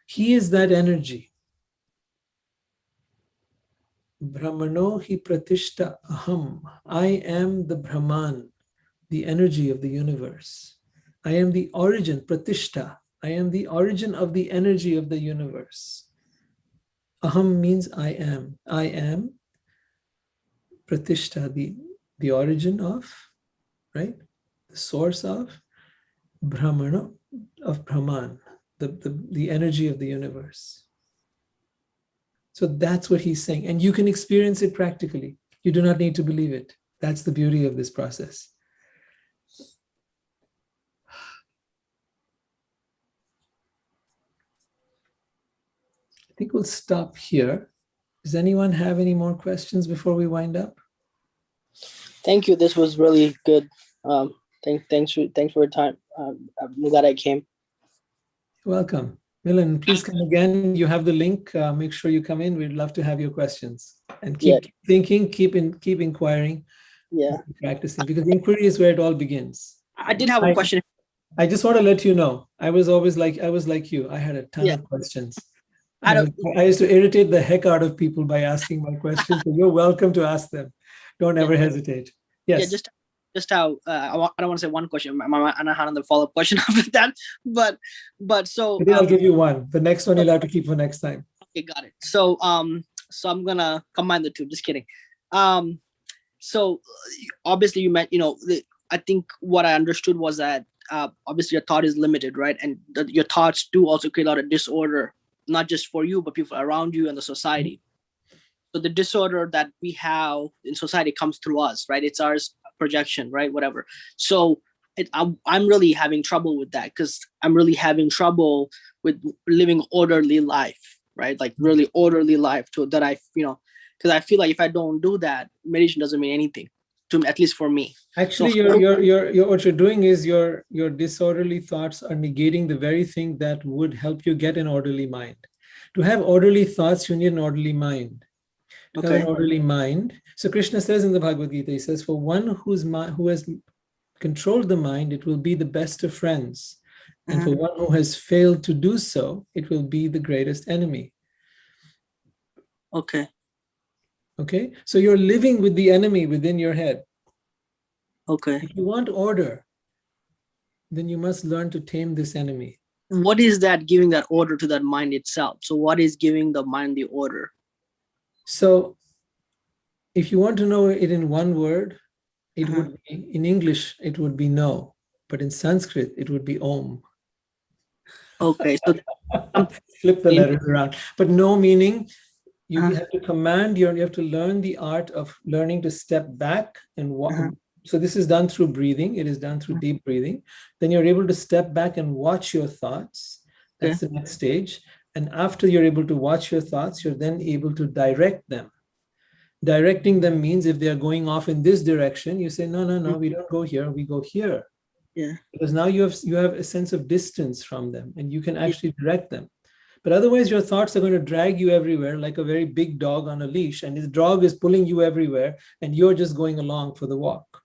He is that energy. Brahmano hi pratishta aham. I am the Brahman, the energy of the universe. I am the origin, pratishta. I am the origin of the energy of the universe. Aham means I am. I am pratishta, the origin of, right? The source of Brahmana, of Brahman, the energy of the universe. So that's what he's saying. And you can experience it practically. You do not need to believe it. That's the beauty of this process. I think we'll stop here. Does anyone have any more questions before we wind up? Thank you. This was really good. Thanks for your time. I'm glad I came. You're welcome. Milan, please come again. You have the link. Make sure you come in. We'd love to have your questions. And keep thinking, keep inquiring, keep practicing, because inquiry is where it all begins. I did have a question. I just want to let you know, I was like you. I had a ton of questions. I used to irritate the heck out of people by asking my questions. So you're welcome to ask them. Don't ever hesitate. Yes. Yeah, just how I don't want to say one question. I had another follow-up question after that. But so maybe I'll give you one. The next one you'll have to keep for next time. Okay, got it. So so I'm gonna combine the two. Just kidding. So obviously you meant, I think what I understood was that obviously your thought is limited, right? And your thoughts do also create a lot of disorder, not just for you, but people around you and the society. So the disorder that we have in society comes through us, right? It's our projection, right? Whatever. So I'm really having trouble with that, because I'm really having trouble with living orderly life, right? Like really orderly life, to that because I feel like if I don't do that, meditation doesn't mean anything to me, at least for me. Actually, so what you're doing is your disorderly thoughts are negating the very thing that would help you get an orderly mind. To have orderly thoughts, you need an orderly mind. To have an orderly mind. So Krishna says in the Bhagavad Gita, he says, for one who has controlled the mind, it will be the best of friends. And for one who has failed to do so, it will be the greatest enemy. Okay. So you're living with the enemy within your head. Okay. If you want order, then you must learn to tame this enemy. What is that giving that order to that mind itself? So what is giving the mind the order? So if you want to know it in one word, it would be, in English, it would be no. But in Sanskrit, it would be om. Okay. So flip the letters around. But no meaning, you have to command, you have to learn the art of learning to step back and walk. So this is done through breathing. It is done through deep breathing. Then you're able to step back and watch your thoughts. That's the next stage. And after you're able to watch your thoughts, you're then able to direct them. Directing them means if they're going off in this direction, you say, no, we don't go here, we go here. Yeah. Because now you have a sense of distance from them and you can actually direct them. But otherwise, your thoughts are going to drag you everywhere like a very big dog on a leash, and his dog is pulling you everywhere, and you're just going along for the walk.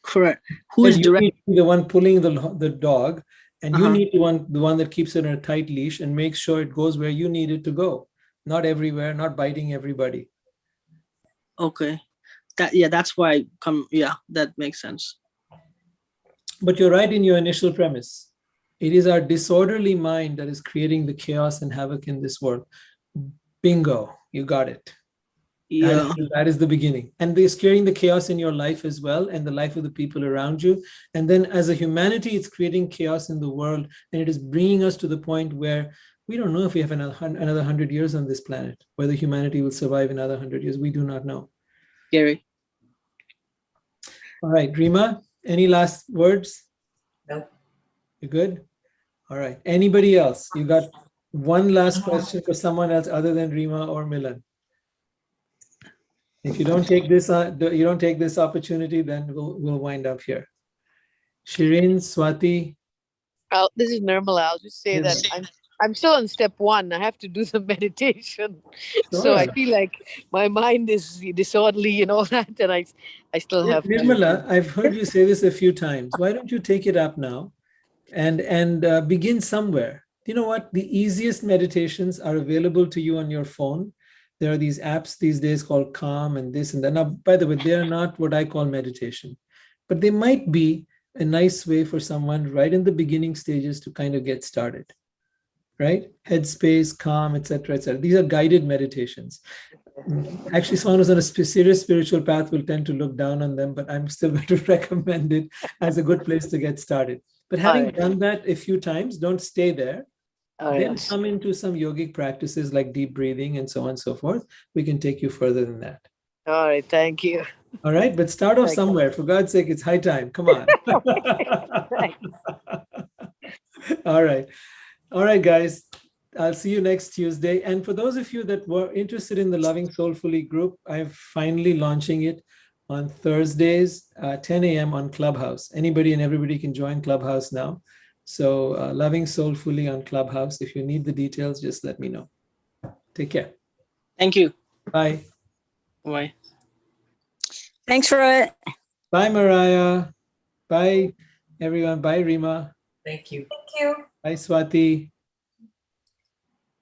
Correct. Who is directing? The one pulling the dog, and you need the one that keeps it on a tight leash and makes sure it goes where you need it to go, not everywhere, not biting everybody. Okay. That's why that makes sense. But you're right in your initial premise. It is our disorderly mind that is creating the chaos and havoc in this world. Bingo, you got it. Yeah. That is the beginning. And it's creating the chaos in your life as well, and the life of the people around you. And then as a humanity, it's creating chaos in the world. And it is bringing us to the point where we don't know if we have another 100 years on this planet, whether humanity will survive another 100 years. We do not know. Gary. All right, Rima, any last words? No. You good? All right. Anybody else? You got one last question for someone else other than Rima or Milan? If you don't take this, opportunity, then we'll wind up here. Shireen, Swati. This is Nirmala. I'll just say that I'm still on step 1. I have to do the meditation. Sure. So I feel like my mind is disorderly and all that, and I still have Nirmala, I've heard you say this a few times. Why don't you take it up now and begin somewhere? You know what? The easiest meditations are available to you on your phone. There are these apps these days called Calm and this and that. Now, by the way, they are not what I call meditation, but they might be a nice way for someone right in the beginning stages to kind of get started, right? Headspace, Calm, etc., etc. These are guided meditations. Actually, someone who's on a serious spiritual path will tend to look down on them, but I'm still going to recommend it as a good place to get started. But having done that a few times, don't stay there. Oh, Then yes. come into some yogic practices like deep breathing and so on and so forth. We can take you further than that. All right. Thank you. All right, but start off Thank you. somewhere. For God's sake, it's high time. Come on. Thanks. All right. All right, guys. I'll see you next Tuesday. And for those of you that were interested in the Loving Soulfully group, I'm finally launching it on Thursdays, 10 a.m. on Clubhouse. Anybody and everybody can join Clubhouse now. So Loving Soulfully on Clubhouse. If you need the details, just let me know. Take care. Thank you. Bye. Bye. Thanks for it. Bye, Mariah. Bye, everyone. Bye, Rima. Thank you. Bye, Swati.